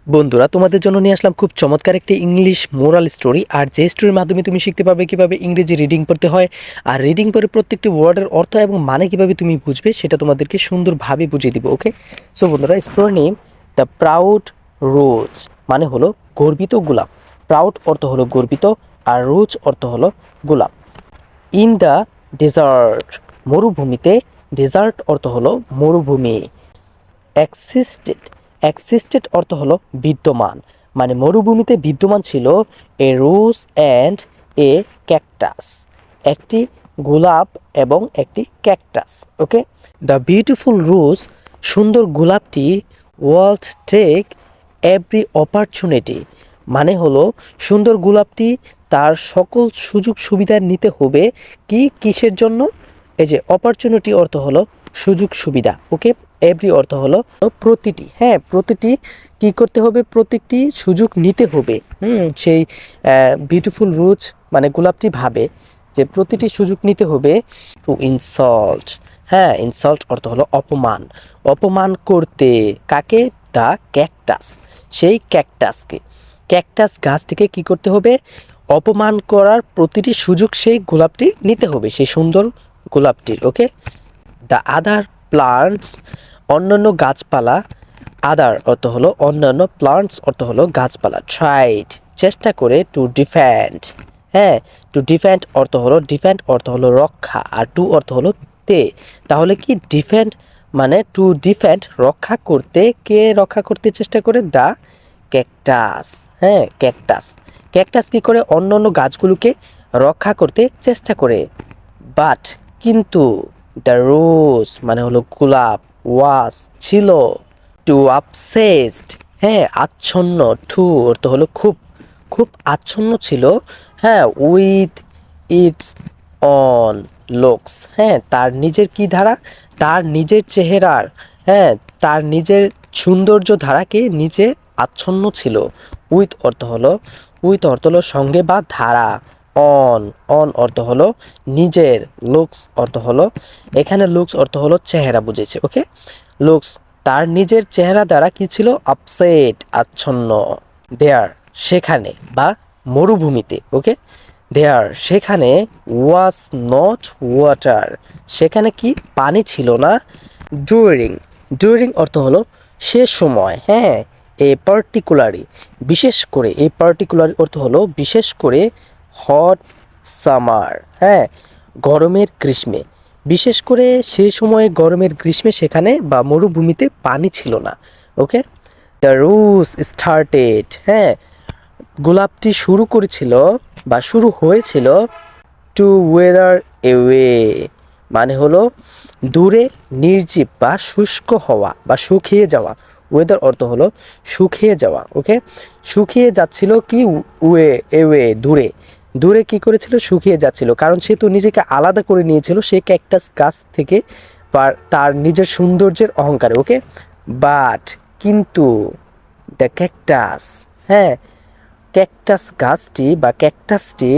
বন্ধুরা, তোমাদের জন্য নিয়ে আসলাম খুব চমৎকার একটি ইংলিশ মোরাল স্টোরি। আর যে স্টোরির মাধ্যমে তুমি শিখতে পারবে কিভাবে ইংরেজি রিডিং পড়তে হয়, আর রিডিং পড়ে প্রত্যেকটি ওয়ার্ডের অর্থ এবং মানে কিভাবে তুমি বুঝবে সেটা তোমাদেরকে সুন্দরভাবে বুঝিয়ে দিব। ওকে, সো বন্ধুরা, স্টোরি নেম দ্য প্রাউড রোজ, মানে হলো গর্বিত গোলাপ। প্রাউড অর্থ হলো গর্বিত, আর রোজ অর্থ হলো গোলাপ। ইন দ্য ডেজার্ট, মরুভূমিতে। ডেজার্ট অর্থ হলো মরুভূমি। এক্সিস্টেড, এক্সিস্টেড অর্থ হলো বিদ্যমান, মানে মরুভূমিতে বিদ্যমান ছিল এ রোজ অ্যান্ড এ ক্যাকটাস, একটি গোলাপ এবং একটি ক্যাকটাস। ওকে, দ্য বিউটিফুল রোজ, সুন্দর গোলাপটি, ওয়াজ টেক এভরি অপরচুনিটি, মানে হলো সুন্দর গোলাপটি তার সকল সুযোগ সুবিধা নিতে হবে। কি কিসের জন্য? এই যে অপরচুনিটি অর্থ হলো সুযোগ সুবিধা। ওকে, এভরি অর্থ হলো প্রতিটি। হ্যাঁ, প্রতিটি কি করতে হবে? প্রত্যেকটি সুযোগ নিতে হবে। সেই বিউটিফুল রোজ মানে গোলাপটি ভাবে যে প্রতিটি সুযোগ নিতে হবে টু ইনসাল্ট। হ্যাঁ, ইনসাল্ট অর্থ হলো অপমান, অপমান করতে। কাকে? দ্য ক্যাকটাস, সেই ক্যাকটাসকে। ক্যাকটাস গাছটিকে কি করতে হবে? অপমান করার প্রতিটি সুযোগ সেই গোলাপটি নিতে হবে, সেই সুন্দর গোলাপটির। ওকে, দ্য আদার প্লান্টস, অন্যান্য গাছপালা। আদার অর্থ হলো অন্যান্য, প্লান্টস অর্থ হলো গাছপালা। ট্রাইড, চেষ্টা করে। টু ডিফেন্ড, হ্যাঁ, টু ডিফেন্ড অর্থ হলো, ডিফেন্ড অর্থ হলো রক্ষা, আর টু অর্থ হলো তে। তাহলে কি ডিফেন্ড মানে টু ডিফেন্ড, রক্ষা করতে। কে রক্ষা করতে চেষ্টা করে? The cactus. হ্যাঁ, ক্যাকটাস। ক্যাকটাস কি করে? অন্যান্য গাছগুলোকে রক্ষা করতে চেষ্টা করে। বাট কিন্তু, দ্য রোজ মানে হলো গোলাপ, ওয়াস ছিল, টু আপসেসড, হ্যাঁ, আচ্ছন্ন। টু অর্থ হলো খুব, খুব আচ্ছন্ন ছিল। হ্যাঁ, উইথ ইটস অন লুকস, হ্যাঁ, তার নিজের কি ধারা? তার নিজের চেহারার, হ্যাঁ, তার নিজের সৌন্দর্য ধারাকে নিজে আচ্ছন্ন ছিল। উইথ অর্থ হলো, উইথ অর্থ হলো সঙ্গে বা ধারা। অন, অন অর্থ হলো নিজের। লুকস অর্থ হলো, এখানে লুকস অর্থ হলো চেহারা বুঝেছে। ওকে, লুকস তার নিজের চেহারা দ্বারা কি ছিল? আপসেট, আচ্ছন্ন। দেয়ার, সেখানে বা মরুভূমিতে। ওকে, দেয়ার সেখানে, ওয়াজ নট ওয়াটার, সেখানে কি পানি ছিল না। ডুরিং, ডুরিং অর্থ হলো সে সময়। হ্যাঁ, এ পার্টিকুলারি, বিশেষ করে। এই পার্টিকুলার অর্থ হলো বিশেষ করে। হট সামার, হ্যাঁ, গরমের গ্রীষ্মে। বিশেষ করে সেই সময়ে গরমের গ্রীষ্মে সেখানে বা মরুভূমিতে পানি ছিল না। ওকে, দ্য রোজ স্টার্টেড, হ্যাঁ, গোলাপটি শুরু করেছিল বা শুরু হয়েছিল টু ওয়েদার এওয়ে, মানে হলো দূরে, নির্জীব বা শুষ্ক হওয়া বা শুকিয়ে যাওয়া। ওয়েদার অর্থ হলো শুকিয়ে যাওয়া। ওকে, শুকিয়ে যাচ্ছিল কি? ওয়ে এওয়ে, দূরে। দূরে কি করেছিল? শুকিয়ে যাচ্ছিল, কারণ সে তো নিজেকে আলাদা করে নিয়েছিল সেই ক্যাকটাস গাছ থেকে বা তার নিজের সৌন্দর্যের অহংকারে। ওকে, বাট কিন্তু, দ্য ক্যাকটাস, হ্যাঁ, ক্যাকটাস গাছটি বা ক্যাকটাসটি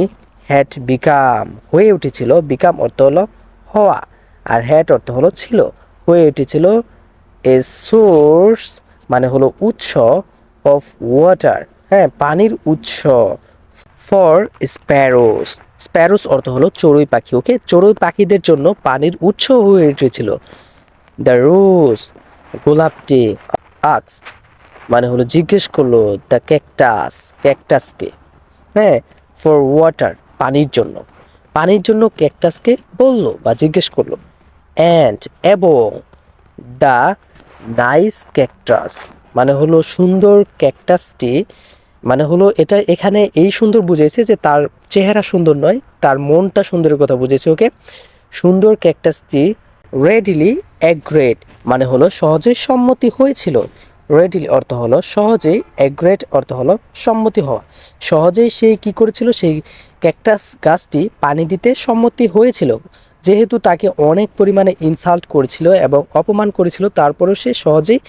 হ্যাড বিকাম, হয়ে উঠেছিল। বিকাম অর্থ হলো হওয়া, আর হ্যাড অর্থ হলো ছিল, হয়ে উঠেছিল এ সোর্স মানে হলো উৎস, অফ ওয়াটার, হ্যাঁ, পানির উৎস। ফর স্প্যারোস, স্প্যারোস অর্থ হলো চড়ুই পাখি। ওকে, চড়ুই পাখিদের জন্য পানির উৎস হয়ে উঠেছিল। দ্য রোজ, গোলাপটি, আক্সড মানে হলো জিজ্ঞেস করলো, দ্য ক্যাকটাস, ক্যাকটাসকে, হ্যাঁ, ফর ওয়াটার, পানির জন্য। পানির জন্য ক্যাকটাসকে বললো বা জিজ্ঞেস করলো। অ্যান্ড এবং, দ্য নাইস ক্যাকটাস মানে হলো সুন্দর ক্যাকটাসটি, মানে হলো এটা এখানে এই সুন্দর বুঝেছে যে তার চেহারা সুন্দর নয়, তার মনটা সুন্দরের কথা বুঝেছে। ওকে, সুন্দর ক্যাকটাসটি রেডিলি অ্যাগ্রেড মানে হলো সহজেই সম্মতি হয়েছিল। রেডিলি অর্থ হলো সহজেই, অ্যাগ্রেড অর্থ হলো সম্মতি হওয়া। সহজেই সেই কি করেছিল? সেই ক্যাকটাস গাছটি পানি দিতে সম্মতি হয়েছিল। যেহেতু তাকে অনেক পরিমাণে ইনসাল্ট করেছিল এবং অপমান করেছিল, তারপরেও সে সহজেই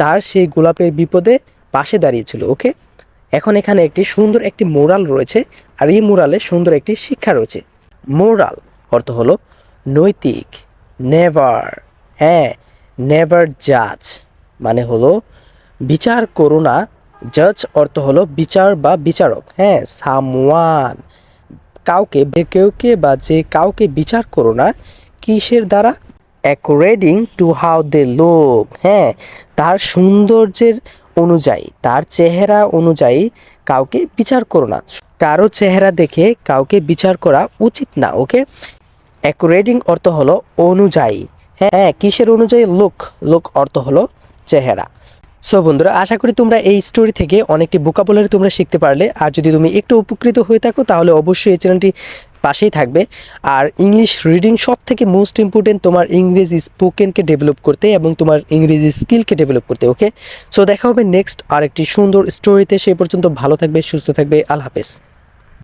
তার সেই গোলাপের বিপদে পাশে দাঁড়িয়েছিল। ওকে, এখন এখানে একটি সুন্দর একটি মোরাল রয়েছে, আর এই মোরালে সুন্দর একটি শিক্ষা রয়েছে। মোরাল অর্থ হলো নৈতিক। নেভার, হ্যাঁ, নেভার জাজ মানে হলো বিচার করো না জাজ অর্থ হলো বিচার বা বিচারক, হ্যাঁ। সামওয়ান কেউকে বা যে কাউকে বিচার করো না, কিসের দ্বারা? According to how they look, হ্যাঁ, তার সৌন্দর্যের অনুযায়ী, তার চেহারা অনুযায়ী কাউকে বিচার করো না। কারো চেহারা দেখে কাউকে বিচার করা উচিত না, ওকে। অ্যাকর্ডিং অর্থ হলো অনুযায়ী, হ্যাঁ, কিসের অনুযায়ী? লুক অর্থ হলো চেহারা। সো বন্ধুরা, আশা করি তোমরা এই স্টোরি থেকে অনেকটি ভোকাবুলারি তোমরা শিখতে পারলে। আর যদি তুমি একটু উপকৃত হয়ে থাকো তাহলে অবশ্যই এই চ্যানেলটি পাশেই থাকবে। আর ইংলিশ রিডিং সব থেকে মোস্ট ইম্পর্টেন্ট তোমার ইংরেজি স্পোকেনকে ডেভেলপ করতে এবং তোমার ইংরেজি স্কিলকে ডেভেলপ করতে, ওকে। সো দেখা হবে নেক্সট আরেকটি সুন্দর স্টোরিতে। সেই পর্যন্ত ভালো থাকবে, সুস্থ থাকবে। আল্লাহ হাফেজ।